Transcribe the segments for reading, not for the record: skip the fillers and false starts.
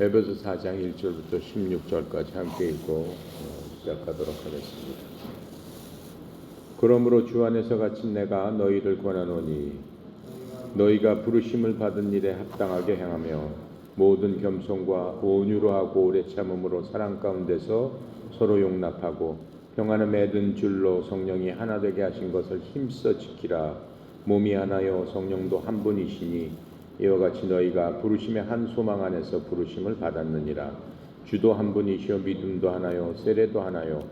에베소 4장 1절부터 16절까지 함께 읽고 시작하도록 하겠습니다. 그러므로 주 안에서 갇힌 내가 너희를 권하노니 너희가 부르심을 받은 일에 합당하게 행하며 모든 겸손과 온유로 하고 오래 참음으로 사랑 가운데서 서로 용납하고 평안을 맺은 줄로 성령이 하나 되게 하신 것을 힘써 지키라. 몸이 하나요 성령도 한 분이시니 이와 같이 너희가 부르심의 한 소망 안에서 부르심을 받았느니라. 주도 한 분이시요 믿음도 하나요 세례도 하나요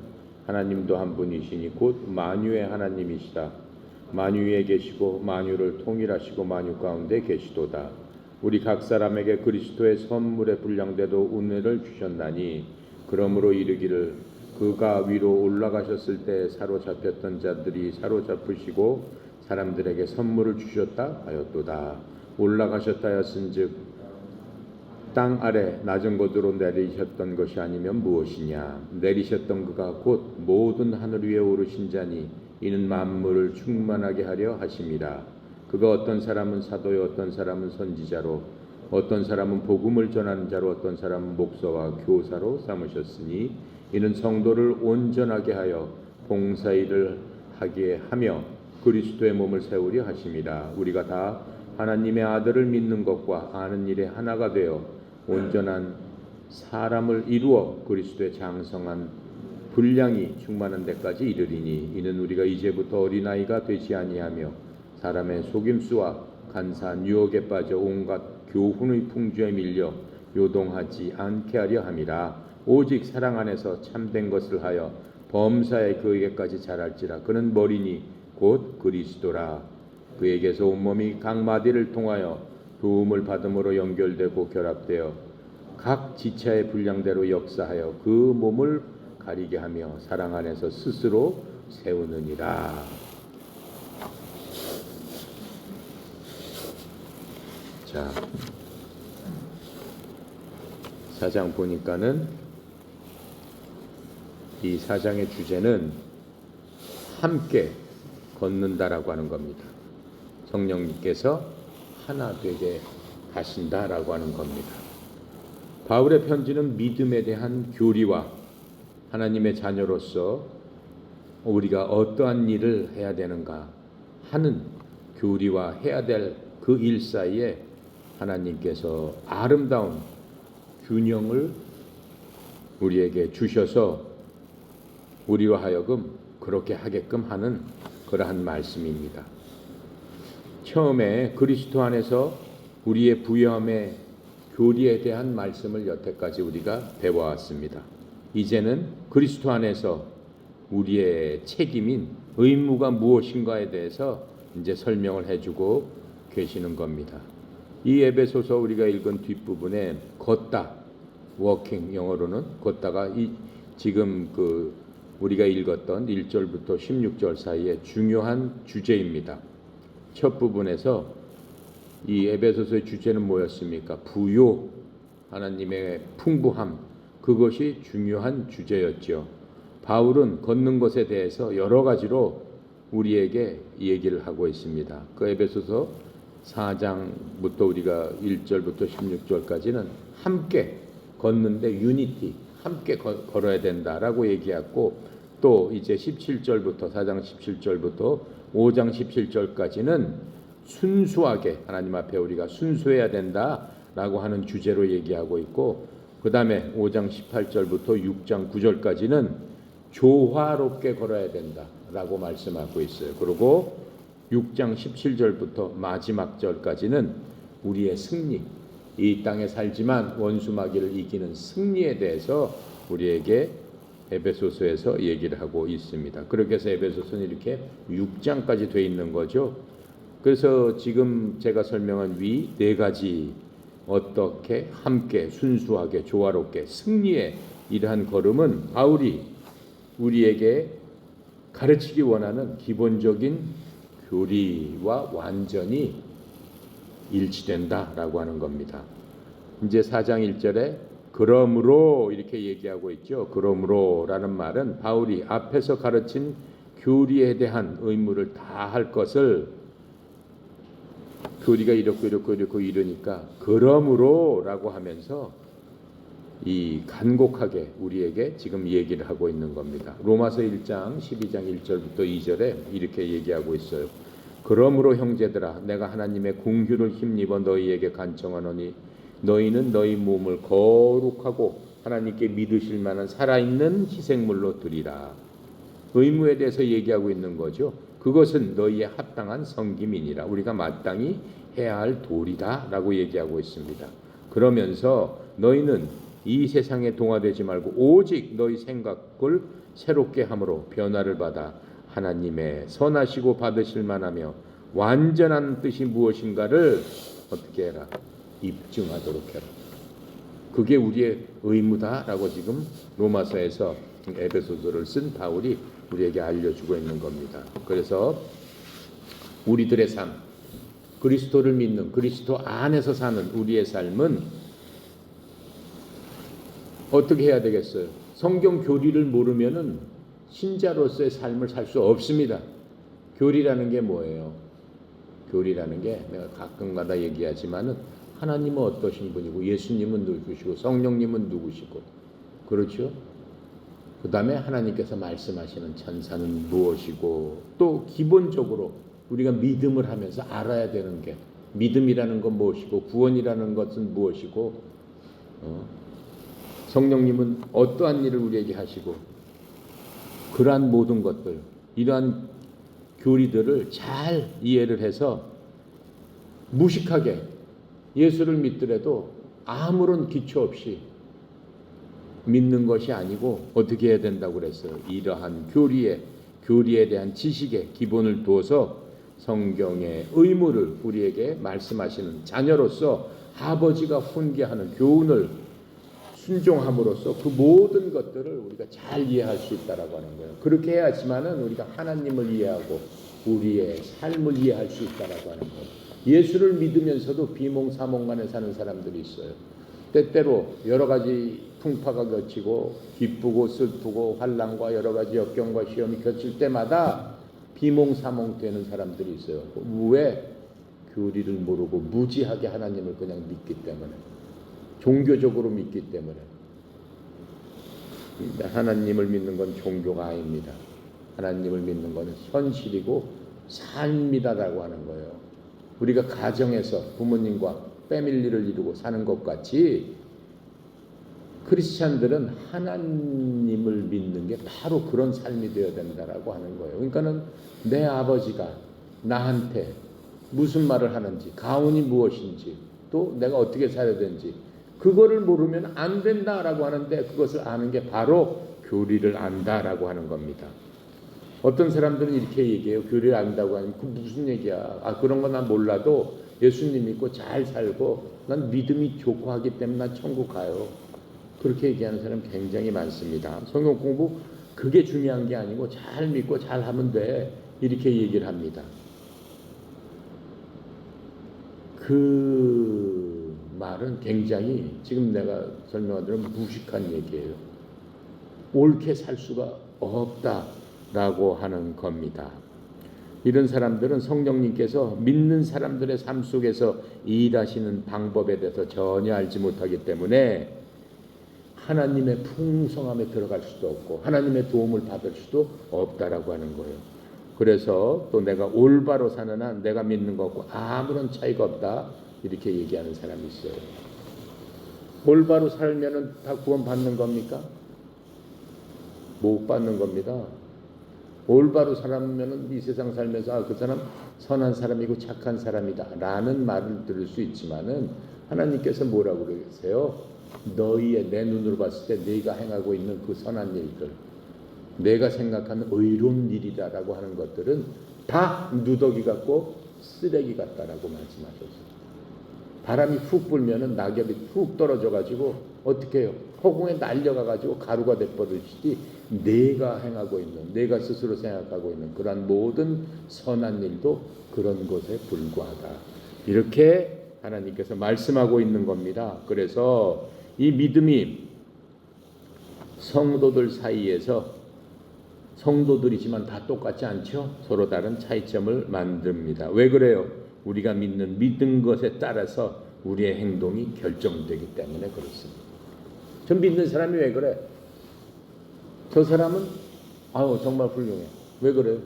하나님도 한 분이시니 곧 만유의 하나님이시다. 만유 위에 계시고 만유를 통일하시고 만유 가운데 계시도다. 우리 각 사람에게 그리스도의 선물의 분량대로 은혜를 주셨나니 그러므로 이르기를 그가 위로 올라가셨을 때 사로잡혔던 자들이 사로잡으시고 사람들에게 선물을 주셨다 하였도다. 올라가셨다 하였은즉 땅 아래 낮은 곳으로 내리셨던 것이 아니면 무엇이냐. 내리셨던 그가 곧 모든 하늘 위에 오르신 자니 이는 만물을 충만하게 하려 하심이라. 그가 어떤 사람은 사도요 어떤 사람은 선지자로 어떤 사람은 복음을 전하는 자로 어떤 사람은 목사와 교사로 삼으셨으니 이는 성도를 온전하게 하여 봉사일을 하게 하며 그리스도의 몸을 세우려 하심이라. 우리가 다 하나님의 아들을 믿는 것과 아는 일에 하나가 되어 온전한 사람을 이루어 그리스도의 장성한 분량이 충만한 데까지 이르리니 이는 우리가 이제부터 어린아이가 되지 아니하며 사람의 속임수와 간사한 유혹에 빠져 온갖 교훈의 풍조에 밀려 요동하지 않게 하려 함이라. 오직 사랑 안에서 참된 것을 하여 범사에 그에게까지 자랄지라. 그는 머리니 곧 그리스도라. 그에게서 온몸이 각 마디를 통하여 도움을 받음으로 연결되고 결합되어 각 지체의 분량대로 역사하여 그 몸을 가리게 하며 사랑 안에서 스스로 세우느니라. 자, 4장 보니까는 이 4장의 주제는 함께 걷는다라고 하는 겁니다. 성령님께서 하나 되게 하신다라고 하는 겁니다. 바울의 편지는 믿음에 대한 교리와 하나님의 자녀로서 우리가 어떠한 일을 해야 되는가 하는 교리와 해야 될 그 일 사이에 하나님께서 아름다운 균형을 우리에게 주셔서 우리와 하여금 그렇게 하게끔 하는 그러한 말씀입니다. 처음에 그리스도 안에서 우리의 부여함의 교리에 대한 말씀을 여태까지 우리가 배워왔습니다. 이제는 그리스도 안에서 우리의 책임인 의무가 무엇인가에 대해서 이제 설명을 해주고 계시는 겁니다. 이 에베소서 우리가 읽은 뒷부분에 걷다, 워킹 영어로는 걷다가 지금 우리가 읽었던 1절부터 16절 사이에 중요한 주제입니다. 첫 부분에서 이 에베소서의 주제는 뭐였습니까? 부요, 하나님의 풍부함, 그것이 중요한 주제였죠. 바울은 걷는 것에 대해서 여러 가지로 우리에게 얘기를 하고 있습니다. 그 에베소서 4장부터 우리가 1절부터 16절까지는 함께 걷는데 유니티, 함께 걸어야 된다라고 얘기했고, 또 이제 17절부터 4장 17절부터 5장 17절까지는 순수하게 하나님 앞에 우리가 순수해야 된다라고 하는 주제로 얘기하고 있고, 그 다음에 5장 18절부터 6장 9절까지는 조화롭게 걸어야 된다라고 말씀하고 있어요. 그리고 6장 17절부터 마지막 절까지는 우리의 승리, 이 땅에 살지만 원수 마귀를 이기는 승리에 대해서 우리에게 에베소서에서 얘기를 하고 있습니다. 그렇게 해서 에베소서는 이렇게 6장까지 돼 있는 거죠. 그래서 지금 제가 설명한 위 네 가지 어떻게 함께 순수하게 조화롭게 승리의 이러한 걸음은 바울이 우리에게 가르치기 원하는 기본적인 교리와 완전히 일치된다라고 하는 겁니다. 이제 4장 1절에 그러므로 이렇게 얘기하고 있죠. 그러므로라는 말은 바울이 앞에서 가르친 교리에 대한 의무를 다 할 것을 교리가 이렇고 이러니까 그러므로라고 하면서 이 간곡하게 우리에게 지금 얘기를 하고 있는 겁니다. 로마서 1장 12장 1절부터 2절에 이렇게 얘기하고 있어요. 그러므로 형제들아 내가 하나님의 긍휼을 힘입어 너희에게 간청하노니 너희는 너희 몸을 거룩하고 하나님께 믿으실 만한 살아있는 희생물로 드리라. 의무에 대해서 얘기하고 있는 거죠. 그것은 너희의 합당한 섬김이니라. 우리가 마땅히 해야 할 도리다 라고 얘기하고 있습니다. 그러면서 너희는 이 세상에 동화되지 말고 오직 너희 생각을 새롭게 함으로 변화를 받아 하나님의 선하시고 받으실 만하며 완전한 뜻이 무엇인가를 어떻게 해라? 입증하도록 해라. 그게 우리의 의무다라고 지금 로마서에서 에베소서를 쓴 바울이 우리에게 알려주고 있는 겁니다. 그래서 우리들의 삶, 그리스도를 믿는 그리스도 안에서 사는 우리의 삶은 어떻게 해야 되겠어요? 성경 교리를 모르면은 신자로서의 삶을 살 수 없습니다. 교리라는 게 뭐예요? 교리라는 게 내가 가끔가다 얘기하지만은 하나님은 어떠신 분이고 예수님은 누구시고 성령님은 누구시고 그렇죠? 그 다음에 하나님께서 말씀하시는 천사는 무엇이고 또 기본적으로 우리가 믿음을 하면서 알아야 되는 게 믿음이라는 건 무엇이고 구원이라는 것은 무엇이고 성령님은 어떠한 일을 우리에게 하시고 그러한 모든 것들 이러한 교리들을 잘 이해를 해서 무식하게 예수를 믿더라도 아무런 기초 없이 믿는 것이 아니고 어떻게 해야 된다고 그랬어요. 이러한 교리에 대한 지식의 기본을 두어서 성경의 의무를 우리에게 말씀하시는 자녀로서 아버지가 훈계하는 교훈을 순종함으로써 그 모든 것들을 우리가 잘 이해할 수 있다라고 하는 거예요. 그렇게 해야지만은 우리가 하나님을 이해하고 우리의 삶을 이해할 수 있다라고 하는 거예요. 예수를 믿으면서도 비몽사몽간에 사는 사람들이 있어요. 때때로 여러 가지 풍파가 겹치고 기쁘고 슬프고 환난과 여러 가지 역경과 시험이 겹칠 때마다 비몽사몽 되는 사람들이 있어요. 왜? 교리를 모르고 무지하게 하나님을 그냥 믿기 때문에 종교적으로 믿기 때문에. 하나님을 믿는 건 종교가 아닙니다. 하나님을 믿는 것은 현실이고 삶이다라고 하는 거예요. 우리가 가정에서 부모님과 패밀리를 이루고 사는 것 같이 크리스찬들은 하나님을 믿는 게 바로 그런 삶이 되어야 된다라고 하는 거예요. 그러니까는 내 아버지가 나한테 무슨 말을 하는지, 가훈이 무엇인지, 또 내가 어떻게 살아야 되는지 그거를 모르면 안 된다라고 하는데 그것을 아는 게 바로 교리를 안다라고 하는 겁니다. 어떤 사람들은 이렇게 얘기해요. 교리를 안다고 하면 그 무슨 얘기야. 그런 거 난 몰라도 예수님 믿고 잘 살고 난 믿음이 좋고 하기 때문에 난 천국 가요. 그렇게 얘기하는 사람 굉장히 많습니다. 성경 공부 그게 중요한 게 아니고 잘 믿고 잘 하면 돼. 이렇게 얘기를 합니다. 그 말은 굉장히 지금 내가 설명하기로는 무식한 얘기예요. 옳게 살 수가 없다라고 하는 겁니다. 이런 사람들은 성령님께서 믿는 사람들의 삶 속에서 일하시는 방법에 대해서 전혀 알지 못하기 때문에 하나님의 풍성함에 들어갈 수도 없고 하나님의 도움을 받을 수도 없다라고 하는 거예요. 그래서 또 내가 올바로 사는 한 내가 믿는 것과 아무런 차이가 없다 이렇게 얘기하는 사람이 있어요. 올바로 살면은 다 구원 받는 겁니까? 못 받는 겁니다. 올바로 살면은 이 세상 살면서 그 사람 선한 사람이고 착한 사람이다 라는 말을 들을 수 있지만은 하나님께서 뭐라고 그러세요? 너희의 내 눈으로 봤을 때 너희가 행하고 있는 그 선한 일들 내가 생각하는 의로운 일이다라고 하는 것들은 다 누더기 같고 쓰레기 같다라고 말씀하셨어요. 바람이 훅 불면은 낙엽이 훅 떨어져가지고 어떻게 해요? 허공에 날려가가지고 가루가 돼버리듯이 내가 행하고 있는 내가 스스로 생각하고 있는 그러한 모든 선한 일도 그런 것에 불과하다. 이렇게 하나님께서 말씀하고 있는 겁니다. 그래서 이 믿음이 성도들 사이에서 성도들이지만 다 똑같지 않죠? 서로 다른 차이점을 만듭니다. 왜 그래요? 우리가 믿는 것에 따라서 우리의 행동이 결정되기 때문에 그렇습니다. 저 믿는 사람이 왜 그래? 저 사람은 아우 정말 훌륭해. 왜 그래요?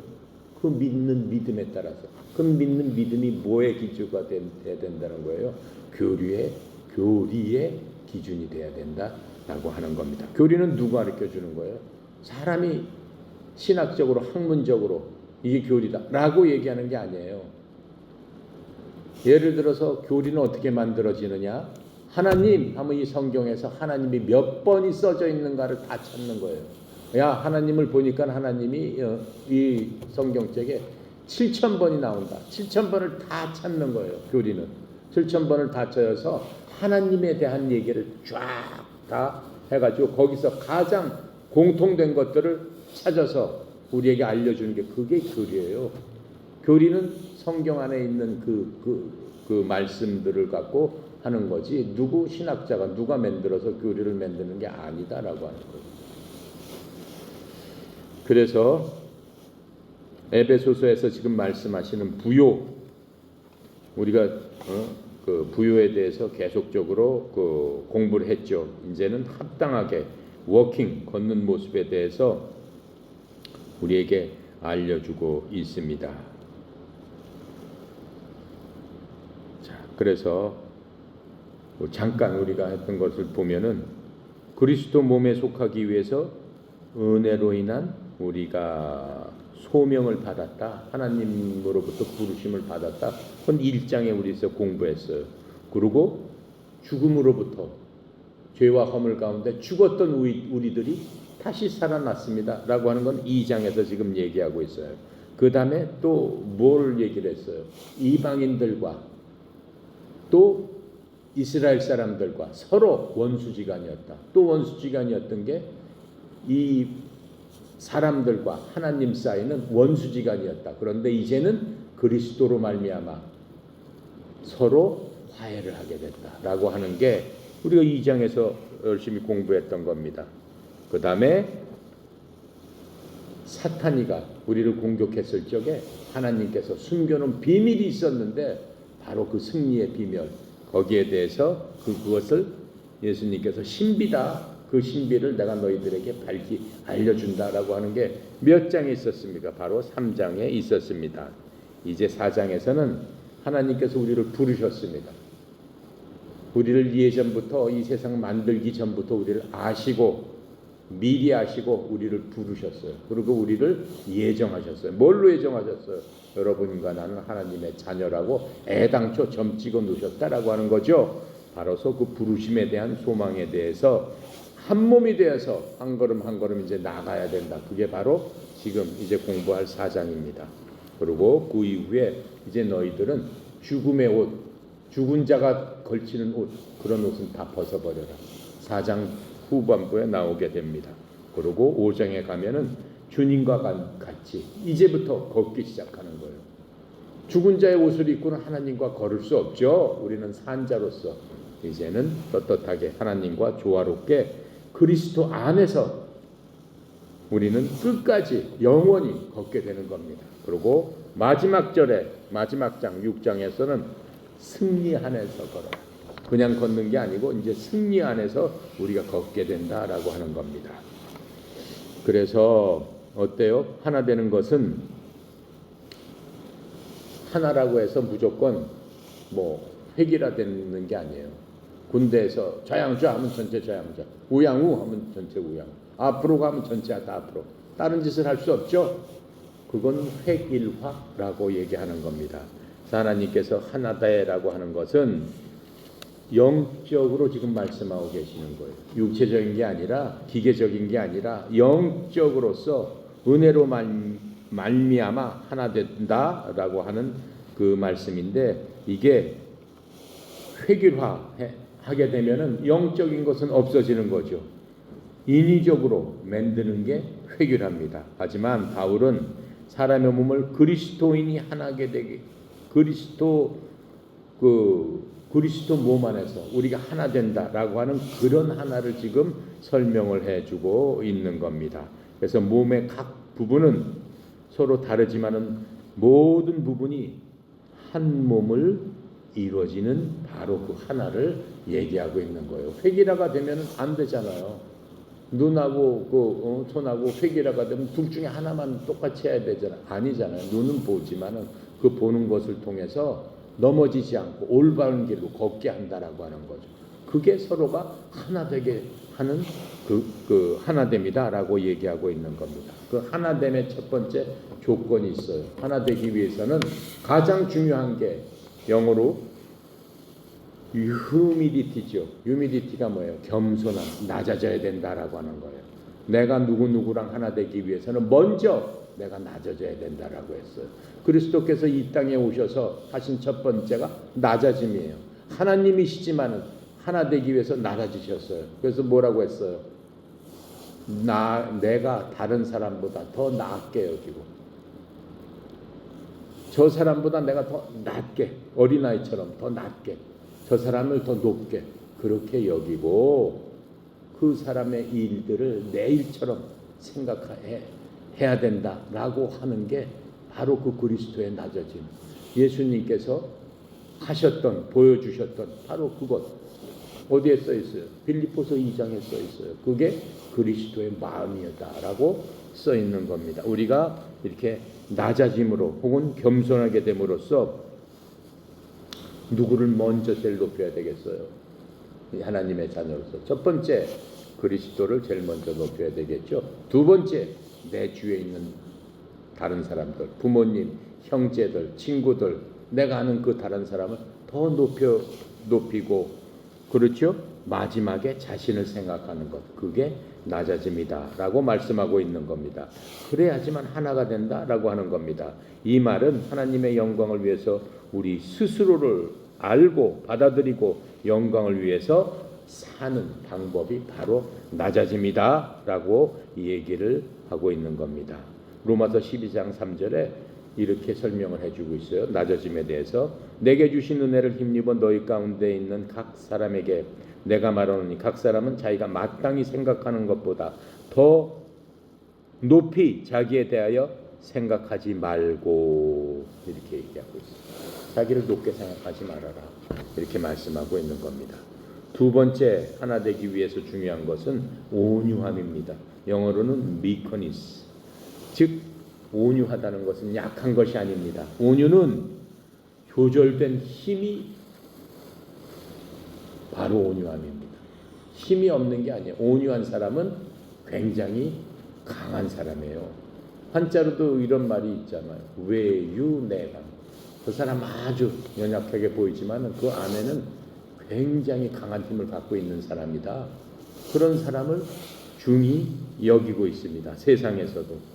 그 믿는 믿음에 따라서. 그 믿는 믿음이 뭐의 기준가 돼야 된다는 거예요? 교리의 기준이 돼야 된다라고 하는 겁니다. 교리는 누가 가르쳐 주는 거예요? 사람이 신학적으로 학문적으로 이게 교리다라고 얘기하는 게 아니에요. 예를 들어서 교리는 어떻게 만들어지느냐? 하나님 하면 이 성경에서 하나님이 몇 번이 써져 있는가를 다 찾는 거예요. 야, 하나님을 보니까 하나님이 이 성경책에 7,000번이 나온다. 7,000번을 다 찾는 거예요. 교리는 7,000번을 다 찾아서 하나님에 대한 얘기를 쫙 다 해가지고 거기서 가장 공통된 것들을 찾아서 우리에게 알려주는 게 그게 교리예요. 교리는 성경 안에 있는 그 말씀들을 갖고 하는 거지 누구 신학자가 누가 만들어서 교리를 만드는 게 아니다라고 하는 거예요. 그래서 에베소서에서 지금 말씀하시는 부요, 우리가 그 부요에 대해서 계속적으로 그 공부를 했죠. 이제는 합당하게 워킹 걷는 모습에 대해서 우리에게 알려주고 있습니다. 자, 그래서 잠깐 우리가 했던 것을 보면은 그리스도 몸에 속하기 위해서 은혜로 인한 우리가 소명을 받았다. 하나님으로부터 부르심을 받았다. 그건 1장에 우리서 공부했어요. 그리고 죽음으로부터 죄와 허물 가운데 죽었던 우리들이 다시 살아났습니다. 라고 하는 건 2장에서 지금 얘기하고 있어요. 그 다음에 또 뭘 얘기를 했어요? 이방인들과 또 이스라엘 사람들과 서로 원수지간이었다. 또 원수지간이었던 게 이 사람들과 하나님 사이는 원수지간이었다. 그런데 이제는 그리스도로 말미암아 서로 화해를 하게 됐다라고 하는 게 우리가 2장에서 열심히 공부했던 겁니다. 그 다음에 사탄이가 우리를 공격했을 적에 하나님께서 숨겨놓은 비밀이 있었는데 바로 그 승리의 비밀, 거기에 대해서 그것을 예수님께서 신비다. 그 신비를 내가 너희들에게 밝히 알려준다라고 하는 게 몇 장에 있었습니까? 바로 3장에 있었습니다. 이제 4장에서는 하나님께서 우리를 부르셨습니다. 우리를 예전부터 이 세상 만들기 전부터 우리를 아시고 미리 아시고 우리를 부르셨어요. 그리고 우리를 예정하셨어요. 뭘로 예정하셨어요? 여러분과 나는 하나님의 자녀라고 애당초 점 찍어 놓으셨다라고 하는 거죠. 바로서 그 부르심에 대한 소망에 대해서 한 몸이 되어서 한 걸음 한 걸음 이제 나가야 된다. 그게 바로 지금 이제 공부할 4장입니다. 그리고 그 이후에 이제 너희들은 죽음의 옷, 죽은 자가 걸치는 옷, 그런 옷은 다 벗어버려라. 4장 후반부에 나오게 됩니다. 그리고 5장에 가면은 주님과 같이 이제부터 걷기 시작하는 거예요. 죽은 자의 옷을 입고는 하나님과 걸을 수 없죠. 우리는 산자로서 이제는 떳떳하게 하나님과 조화롭게 그리스도 안에서 우리는 끝까지 영원히 걷게 되는 겁니다. 그리고 마지막 절에 마지막 장 6장에서는 승리 안에서 걸어라. 그냥 걷는 게 아니고 이제 승리 안에서 우리가 걷게 된다라고 하는 겁니다. 그래서 어때요? 하나 되는 것은 하나라고 해서 무조건 뭐 획일화되는 게 아니에요. 군대에서 좌양좌 하면 전체 좌양좌, 우양우 하면 전체 우양우, 앞으로 가면 전체 다 앞으로. 다른 짓을 할 수 없죠. 그건 획일화라고 얘기하는 겁니다. 하나님께서 하나다라고 하는 것은 영적으로 지금 말씀하고 계시는 거예요. 육체적인 게 아니라 기계적인 게 아니라 영적으로서 은혜로 말미암아 하나 된다라고 하는 그 말씀인데 이게 획일화하게 되면은 영적인 것은 없어지는 거죠. 인위적으로 만드는 게 획일합니다. 하지만 바울은 사람의 몸을 그리스도인이 하나게 되게 그리스도 몸 안에서 우리가 하나 된다라고 하는 그런 하나를 지금 설명을 해주고 있는 겁니다. 그래서 몸의 각 부분은 서로 다르지만은 모든 부분이 한 몸을 이루어지는 바로 그 하나를 얘기하고 있는 거예요. 획일화가 되면 안 되잖아요. 눈하고 손하고 획일화가 되면 둘 중에 하나만 똑같이 해야 되잖아요. 아니잖아요. 눈은 보지만은 그 보는 것을 통해서 넘어지지 않고 올바른 길로 걷게 한다라고 하는 거죠. 그게 서로가 하나 되게 하는 그 하나됨이다라고 얘기하고 있는 겁니다. 그 하나됨의 첫 번째 조건이 있어요. 하나 되기 위해서는 가장 중요한 게 영어로 humility죠. humility가 뭐예요? 겸손함, 낮아져야 된다라고 하는 거예요. 내가 누구누구랑 하나 되기 위해서는 먼저 내가 낮아져야 된다라고 했어요. 그리스도께서 이 땅에 오셔서 하신 첫 번째가 낮아짐이에요. 하나님이시지만은 하나 되기 위해서 낮아지셨어요. 그래서 뭐라고 했어요? 내가 다른 사람보다 더 낫게 여기고, 저 사람보다 내가 더 낫게, 어린아이처럼 더 낫게, 저 사람을 더 높게 그렇게 여기고 그 사람의 일들을 내 일처럼 생각해야 된다라고 하는 게 바로 그 그리스도의 낮아짐. 예수님께서 하셨던, 보여주셨던 바로 그것. 어디에 써 있어요? 빌립보서 2장에 써 있어요. 그게 그리스도의 마음이다라고 써 있는 겁니다. 우리가 이렇게 낮아짐으로 혹은 겸손하게 됨으로써 누구를 먼저 제일 높여야 되겠어요? 하나님의 자녀로서 첫 번째 그리스도를 제일 먼저 높여야 되겠죠. 두 번째 내 주위에 있는 다른 사람들, 부모님, 형제들, 친구들, 내가 아는 그 다른 사람을 더 높이고, 그렇죠? 마지막에 자신을 생각하는 것, 그게 낮아짐이다라고 말씀하고 있는 겁니다. 그래야지만 하나가 된다라고 하는 겁니다. 이 말은 하나님의 영광을 위해서 우리 스스로를 알고 받아들이고 영광을 위해서 사는 방법이 바로 낮아짐이다라고 얘기를 하고 있는 겁니다. 로마서 12장 3절에 이렇게 설명을 해주고 있어요. 낮아짐에 대해서 내게 주신 은혜를 힘입어 너희 가운데 있는 각 사람에게 내가 말하노니 각 사람은 자기가 마땅히 생각하는 것보다 더 높이 자기에 대하여 생각하지 말고 이렇게 얘기하고 있어요. 자기를 높게 생각하지 말아라 이렇게 말씀하고 있는 겁니다. 두 번째 하나 되기 위해서 중요한 것은 온유함입니다. 영어로는 meekness, 즉 온유하다는 것은 약한 것이 아닙니다. 온유는 조절된 힘이 바로 온유함입니다. 힘이 없는 게 아니에요. 온유한 사람은 굉장히 강한 사람이에요. 한자로도 이런 말이 있잖아요. 외유내강. 그 사람 아주 연약하게 보이지만 그 안에는 굉장히 강한 힘을 갖고 있는 사람이다. 그런 사람을 중히 여기고 있습니다. 세상에서도.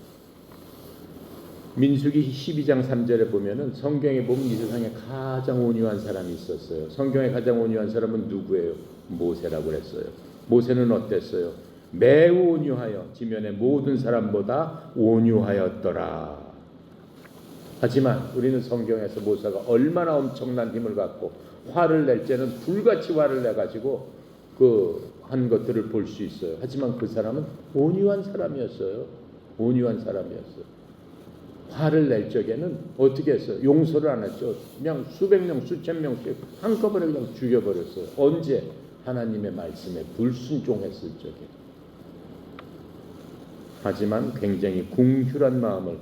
민수기 12장 3절에 보면은 성경에 보면 이 세상에 가장 온유한 사람이 있었어요. 성경에 가장 온유한 사람은 누구예요? 모세라고 그랬어요. 모세는 어땠어요? 매우 온유하여 지면의 모든 사람보다 온유하였더라. 하지만 우리는 성경에서 모세가 얼마나 엄청난 힘을 갖고 화를 낼 때는 불같이 화를 내가지고 그 한 것들을 볼 수 있어요. 하지만 그 사람은 온유한 사람이었어요. 온유한 사람이었어요. 화를 낼 적에는 어떻게 했어요? 용서를 안 했죠. 그냥 수백 명, 수천 명씩 한꺼번에 그냥 죽여버렸어요. 언제? 하나님의 말씀에 불순종했을 적에. 하지만 굉장히 궁휼한 마음을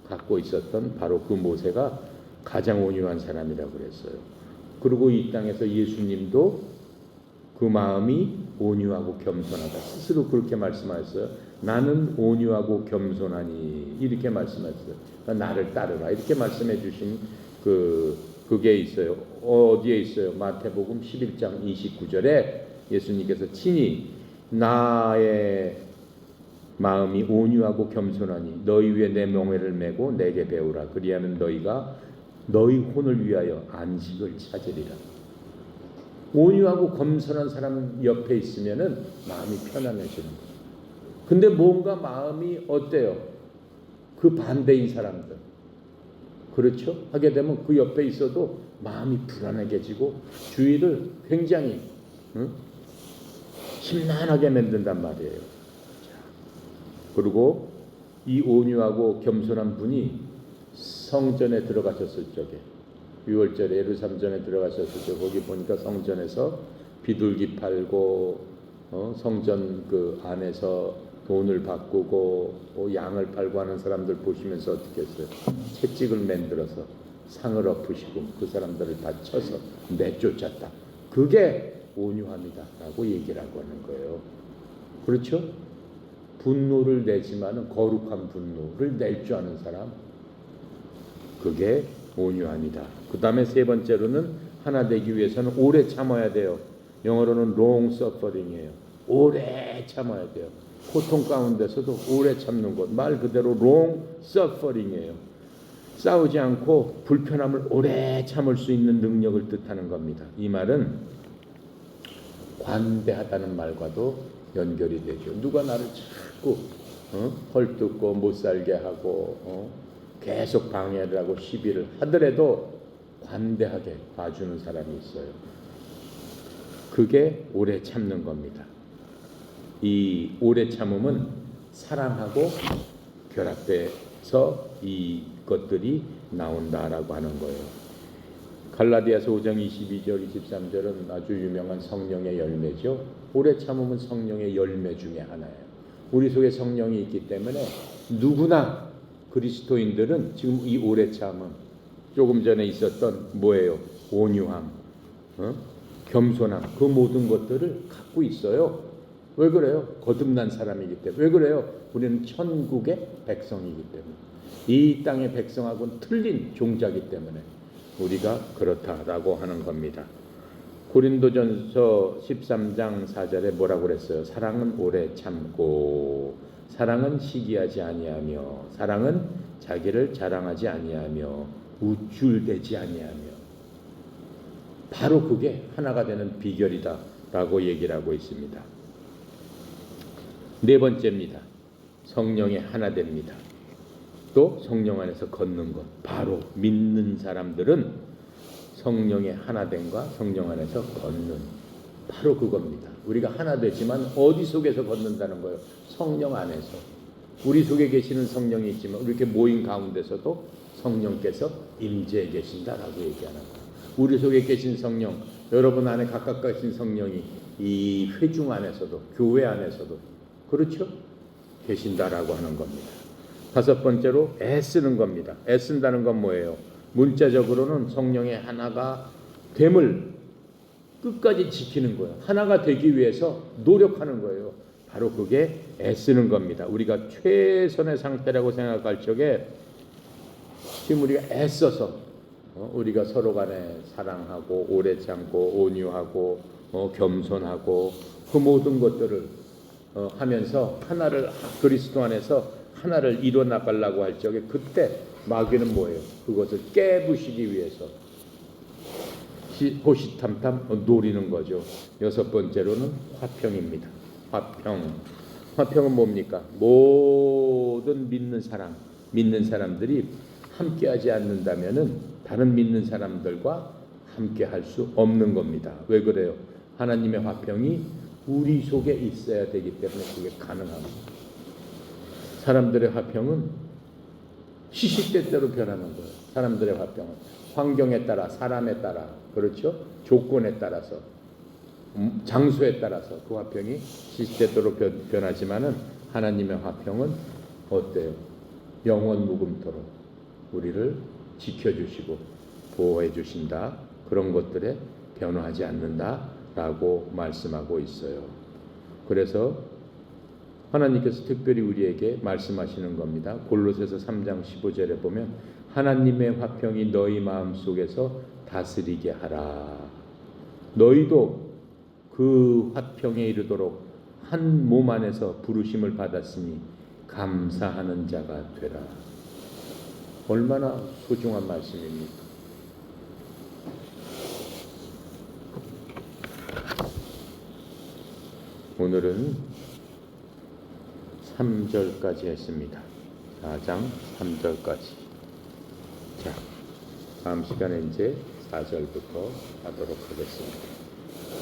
갖고 있었던 바로 그 모세가 가장 온유한 사람이라고 그랬어요. 그리고 이 땅에서 예수님도 그 마음이 온유하고 겸손하다. 스스로 그렇게 말씀하셨어요. 나는 온유하고 겸손하니 이렇게 말씀하셨어요. 그러니까 나를 따르라 이렇게 말씀해 주신 그게 있어요. 어디에 있어요? 마태복음 11장 29절에 예수님께서 친히 나의 마음이 온유하고 겸손하니 너희 위에 내 명예를 메고 내게 배우라. 그리하면 너희가 너희 혼을 위하여 안식을 찾으리라. 온유하고 겸손한 사람 옆에 있으면은 마음이 편안해지는 거예요. 근데 뭔가 마음이 어때요? 그 반대인 사람들, 그렇죠? 하게 되면 그 옆에 있어도 마음이 불안해지고 주위를 굉장히 심란하게 만든단 말이에요. 그리고 이 온유하고 겸손한 분이 성전에 들어가셨을 적에 6월절에 예루살렘전에 들어가셨을 때 거기 보니까 성전에서 비둘기 팔고 성전 그 안에서 돈을 바꾸고 양을 팔고 하는 사람들 보시면서 어떻게 했어요? 채찍을 만들어서 상을 엎으시고 그 사람들을 다 쳐서 내쫓았다. 그게 온유함이다라고 얘기를 하고 하는 거예요. 그렇죠? 분노를 내지만은 거룩한 분노를 낼 줄 아는 사람, 그게 온유함이다. 그 다음에 세 번째로는 하나 되기 위해서는 오래 참아야 돼요. 영어로는 long suffering이에요. 오래 참아야 돼요. 고통 가운데서도 오래 참는 것, 말 그대로 long suffering이에요. 싸우지 않고 불편함을 오래 참을 수 있는 능력을 뜻하는 겁니다. 이 말은 관대하다는 말과도 연결이 되죠. 누가 나를 자꾸 헐뜯고 못 살게 하고 계속 방해를 하고 시비를 하더라도 관대하게 봐주는 사람이 있어요. 그게 오래 참는 겁니다. 이 오래 참음은 사랑하고 결합돼서 이것들이 나온다라고 하는 거예요. 갈라디아서 5장 22절 23절은 아주 유명한 성령의 열매죠. 오래 참음은 성령의 열매 중에 하나예요. 우리 속에 성령이 있기 때문에 누구나 그리스도인들은 지금 이 오래 참음, 조금 전에 있었던 뭐예요? 온유함, 겸손함, 그 모든 것들을 갖고 있어요. 왜 그래요? 거듭난 사람이기 때문에. 왜 그래요? 우리는 천국의 백성이기 때문에. 이 땅의 백성하고는 틀린 종자이기 때문에 우리가 그렇다라고 하는 겁니다. 고린도전서 13장 4절에 뭐라고 그랬어요? 사랑은 오래 참고, 사랑은 시기하지 아니하며, 사랑은 자기를 자랑하지 아니하며, 우쭐대지 아니하며. 바로 그게 하나가 되는 비결이다 라고 얘기를 하고 있습니다. 네 번째입니다. 성령이 하나 됩니다. 또 성령 안에서 걷는 것, 바로 믿는 사람들은 성령의 하나됨과 성령 안에서 걷는, 바로 그겁니다. 우리가 하나 되지만 어디 속에서 걷는다는 거예요? 성령 안에서. 우리 속에 계시는 성령이 있지만 이렇게 모인 가운데서도 성령께서 임재해 계신다라고 얘기하는 거예요. 우리 속에 계신 성령, 여러분 안에 각각 계신 성령이 이 회중 안에서도, 교회 안에서도 그렇죠? 계신다라고 하는 겁니다. 다섯 번째로 애쓰는 겁니다. 애쓴다는 건 뭐예요? 문자적으로는 성령의 하나가 됨을 끝까지 지키는 거예요. 하나가 되기 위해서 노력하는 거예요. 바로 그게 애쓰는 겁니다. 우리가 최선의 상태라고 생각할 적에 지금 우리가 애써서 우리가 서로 간에 사랑하고 오래 참고 온유하고 겸손하고 그 모든 것들을 하면서 하나를 그리스도 안에서 하나를 이뤄 나가려고 할 적에 그때 마귀는 뭐예요? 그것을 깨부시기 위해서 호시탐탐 노리는 거죠. 여섯 번째로는 화평입니다. 화평은 뭡니까? 모든 믿는 사람들이 함께하지 않는다면은 다른 믿는 사람들과 함께할 수 없는 겁니다. 왜 그래요? 하나님의 화평이 우리 속에 있어야 되기 때문에 그게 가능합니다. 사람들의 화평은 시시때때로 변하는 거예요. 사람들의 화평은 환경에 따라, 사람에 따라, 그렇죠? 조건에 따라서, 장소에 따라서 그 화평이 시시때때로 변하지만은 하나님의 화평은 어때요? 영원 무금토록 우리를 지켜주시고 보호해 주신다. 그런 것들에 변화하지 않는다라고 말씀하고 있어요. 그래서 하나님께서 특별히 우리에게 말씀하시는 겁니다. 골로새서 3장 15절에 보면 하나님의 화평이 너희 마음속에서 다스리게 하라. 너희도 그 화평에 이르도록 한 몸 안에서 부르심을 받았으니 감사하는 자가 되라. 얼마나 소중한 말씀입니까? 오늘은 3절까지 했습니다. 4장 3절까지. 자, 다음 시간에 이제 4절부터 하도록 하겠습니다.